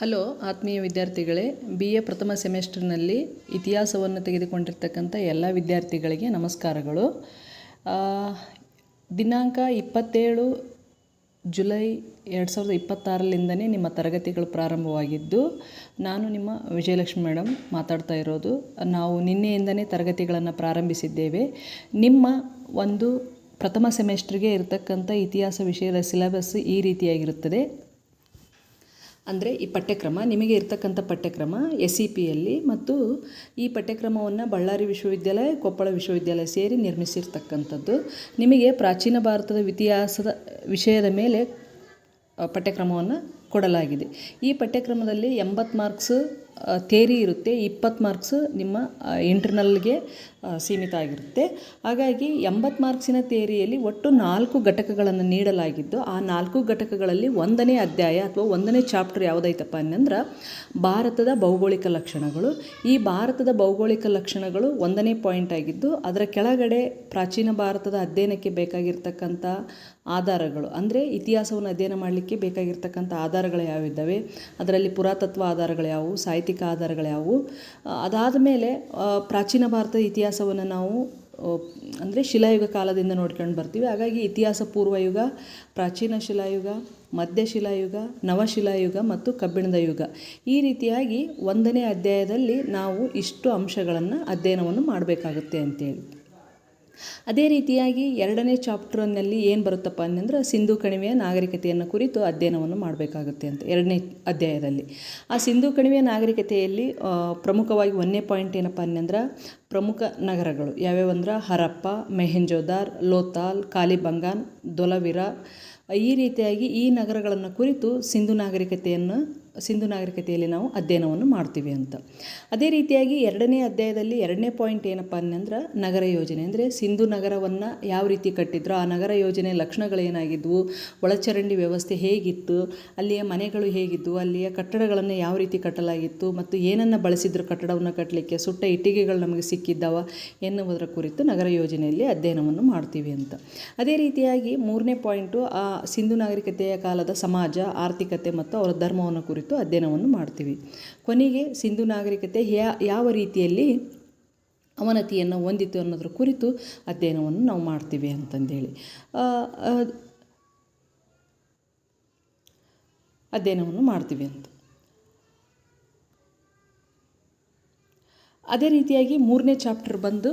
Hello ಆತ್ಮೀಯ ವಿದ್ಯಾರ್ಥಿಗಳೇ, BA ಪ್ರಥಮ ಸೆಮೆಸ್ಟರ್ನಲ್ಲಿ ಇತಿಹಾಸವನ್ನು ತೆಗೆದುಕೊಂಡಿರ್ತಕ್ಕಂಥ ಎಲ್ಲ ವಿದ್ಯಾರ್ಥಿಗಳಿಗೆ ನಮಸ್ಕಾರಗಳು. ದಿನಾಂಕ 27 ಜುಲೈ 2026 ನಿಮ್ಮ ತರಗತಿಗಳು ಪ್ರಾರಂಭವಾಗಿದ್ದು, ನಾನು ನಿಮ್ಮ ವಿಜಯಲಕ್ಷ್ಮಿ ಮೇಡಮ್ ಮಾತಾಡ್ತಾ ಇರೋದು. ನಾವು ನಿನ್ನೆಯಿಂದನೇ ತರಗತಿಗಳನ್ನು ಪ್ರಾರಂಭಿಸಿದ್ದೇವೆ. ನಿಮ್ಮ ಒಂದು ಪ್ರಥಮ ಸೆಮೆಸ್ಟ್ರಿಗೆ ಇರತಕ್ಕಂಥ ಇತಿಹಾಸ ವಿಷಯದ ಸಿಲೆಬಸ್ ಈ ರೀತಿಯಾಗಿರುತ್ತದೆ. ಅಂದರೆ ಈ ಪಠ್ಯಕ್ರಮ ನಿಮಗೆ ಇರ್ತಕ್ಕಂಥ ಪಠ್ಯಕ್ರಮ SEPಯಲ್ಲಿ, ಮತ್ತು ಈ ಪಠ್ಯಕ್ರಮವನ್ನು ಬಳ್ಳಾರಿ ವಿಶ್ವವಿದ್ಯಾಲಯ, ಕೊಪ್ಪಳ ವಿಶ್ವವಿದ್ಯಾಲಯ ಸೇರಿ ನಿರ್ಮಿಸಿರ್ತಕ್ಕಂಥದ್ದು. ನಿಮಗೆ ಪ್ರಾಚೀನ ಭಾರತದ ಇತಿಹಾಸದ ವಿಷಯದ ಮೇಲೆ ಪಠ್ಯಕ್ರಮವನ್ನು ಕೊಡಲಾಗಿದೆ. ಈ ಪಠ್ಯಕ್ರಮದಲ್ಲಿ 80 ಮಾರ್ಕ್ಸ್ ಥಿಯರಿ ಇರುತ್ತೆ, 20 ಮಾರ್ಕ್ಸ್ ನಿಮ್ಮ ಇಂಟರ್ನಲ್ಗೆ ಸೀಮಿತ ಆಗಿರುತ್ತೆ. ಹಾಗಾಗಿ 80 ಮಾರ್ಕ್ಸಿನ ಥಿಯರಿಯಲ್ಲಿ ಒಟ್ಟು 4 ಘಟಕಗಳನ್ನು ನೀಡಲಾಗಿದ್ದು, ಆ 4 ಘಟಕಗಳಲ್ಲಿ 1ನೇ ಅಧ್ಯಾಯ ಅಥವಾ 1ನೇ ಚಾಪ್ಟರ್ ಯಾವುದೈತಪ್ಪ ಅನ್ನಂದ್ರೆ ಭಾರತದ ಭೌಗೋಳಿಕ ಲಕ್ಷಣಗಳು. ಈ ಭಾರತದ ಭೌಗೋಳಿಕ ಲಕ್ಷಣಗಳು 1ನೇ ಪಾಯಿಂಟ್ ಆಗಿದ್ದು, ಅದರ ಕೆಳಗಡೆ ಪ್ರಾಚೀನ ಭಾರತದ ಅಧ್ಯಯನಕ್ಕೆ ಬೇಕಾಗಿರ್ತಕ್ಕಂಥ ಆಧಾರಗಳು, ಅಂದರೆ ಇತಿಹಾಸವನ್ನು ಅಧ್ಯಯನ ಮಾಡಲಿಕ್ಕೆ ಬೇಕಾಗಿರ್ತಕ್ಕಂಥ ಆಧಾರಗಳು ಯಾವಿದ್ದಾವೆ, ಅದರಲ್ಲಿ ಪುರಾತತ್ವ ಆಧಾರಗಳು ಯಾವುವು, ಸಾಹಿತ್ಯಿಕ ಆಧಾರಗಳು ಯಾವುವು. ಅದಾದ ಮೇಲೆ ಪ್ರಾಚೀನ ಭಾರತದ ಇತಿಹಾಸವನ್ನು ನಾವು ಅಂದರೆ ಶಿಲಾಯುಗ ಕಾಲದಿಂದ ನೋಡ್ಕೊಂಡು ಬರ್ತೀವಿ. ಹಾಗಾಗಿ ಇತಿಹಾಸ ಪೂರ್ವಯುಗ, ಪ್ರಾಚೀನ ಶಿಲಾಯುಗ, ಮಧ್ಯಶಿಲಾಯುಗ, ನವಶಿಲಾಯುಗ ಮತ್ತು ಕಬ್ಬಿಣದ ಯುಗ, ಈ ರೀತಿಯಾಗಿ 1ನೇ ಅಧ್ಯಾಯದಲ್ಲಿ ನಾವು ಇಷ್ಟು ಅಂಶಗಳನ್ನು ಅಧ್ಯಯನವನ್ನು ಮಾಡಬೇಕಾಗುತ್ತೆ ಅಂತೇಳಿ. ಅದೇ ರೀತಿಯಾಗಿ 2ನೇ ಚಾಪ್ಟರ್ನಲ್ಲಿ ಏನು ಬರುತ್ತಪ್ಪ ಅಂದರೆ ಸಿಂಧೂ ಕಣಿವೆಯ ನಾಗರಿಕತೆಯನ್ನು ಕುರಿತು ಅಧ್ಯಯನವನ್ನು ಮಾಡಬೇಕಾಗುತ್ತೆ ಅಂತ 2ನೇ ಅಧ್ಯಾಯದಲ್ಲಿ. ಆ ಸಿಂಧೂ ಕಣಿವೆಯ ನಾಗರಿಕತೆಯಲ್ಲಿ ಪ್ರಮುಖವಾಗಿ 1ನೇ ಪಾಯಿಂಟ್ ಏನಪ್ಪ ಅಂದ್ರೆ ಪ್ರಮುಖ ನಗರಗಳು ಯಾವ್ಯಾವಂದ್ರೆ ಹರಪ್ಪ, ಮೆಹೆಂಜೋದಾರ್, ಲೋಥಾಲ್, ಕಾಲಿಬಂಗಾನ್, ಧೊಲವಿರ, ಈ ರೀತಿಯಾಗಿ ಈ ನಗರಗಳನ್ನು ಕುರಿತು ಸಿಂಧೂ ನಾಗರಿಕತೆಯಲ್ಲಿ ನಾವು ಅಧ್ಯಯನವನ್ನು ಮಾಡ್ತೀವಿ ಅಂತ. ಅದೇ ರೀತಿಯಾಗಿ 2ನೇ ಅಧ್ಯಾಯದಲ್ಲಿ 2ನೇ ಪಾಯಿಂಟ್ ಏನಪ್ಪ ಅಂದ್ರೆ ನಗರ ಯೋಜನೆ, ಅಂದರೆ ಸಿಂಧೂ ನಗರವನ್ನು ಯಾವ ರೀತಿ ಕಟ್ಟಿದ್ರು, ಆ ನಗರ ಯೋಜನೆ ಲಕ್ಷಣಗಳೇನಾಗಿದ್ವು, ಒಳಚರಂಡಿ ವ್ಯವಸ್ಥೆ ಹೇಗಿತ್ತು, ಅಲ್ಲಿಯ ಮನೆಗಳು ಹೇಗಿದ್ವು, ಅಲ್ಲಿಯ ಕಟ್ಟಡಗಳನ್ನು ಯಾವ ರೀತಿ ಕಟ್ಟಲಾಗಿತ್ತು, ಮತ್ತು ಏನನ್ನು ಬಳಸಿದ್ರು ಕಟ್ಟಡವನ್ನು ಕಟ್ಟಲಿಕ್ಕೆ, ಸುಟ್ಟ ಇಟ್ಟಿಗೆಗಳು ನಮಗೆ ಸಿಕ್ಕಿದ್ದಾವ ಎನ್ನುವುದರ ಕುರಿತು ನಗರ ಯೋಜನೆಯಲ್ಲಿ ಅಧ್ಯಯನವನ್ನು ಮಾಡ್ತೀವಿ ಅಂತ. ಅದೇ ರೀತಿಯಾಗಿ 3ನೇ ಪಾಯಿಂಟು ಆ ಸಿಂಧೂ ನಾಗರಿಕತೆಯ ಕಾಲದ ಸಮಾಜ, ಆರ್ಥಿಕತೆ ಮತ್ತು ಅವರ ಧರ್ಮವನ್ನು ಕುರಿತು ಅಧ್ಯಯನವನ್ನು ಮಾಡ್ತೀವಿ. ಕೊನೆಗೆ ಸಿಂಧೂ ನಾಗರಿಕತೆ ಯಾವ ರೀತಿಯಲ್ಲಿ ಅವನತಿಯನ್ನು ಹೊಂದಿತು ಅನ್ನೋದ್ರ ಕುರಿತು ಅಧ್ಯಯನವನ್ನು ನಾವು ಮಾಡ್ತೀವಿ ಅಂತಂದೇಳಿ ಅಧ್ಯಯನವನ್ನು ಮಾಡ್ತೀವಿ ಅಂತ. ಅದೇ ರೀತಿಯಾಗಿ 3ನೇ ಚಾಪ್ಟರ್ ಬಂದು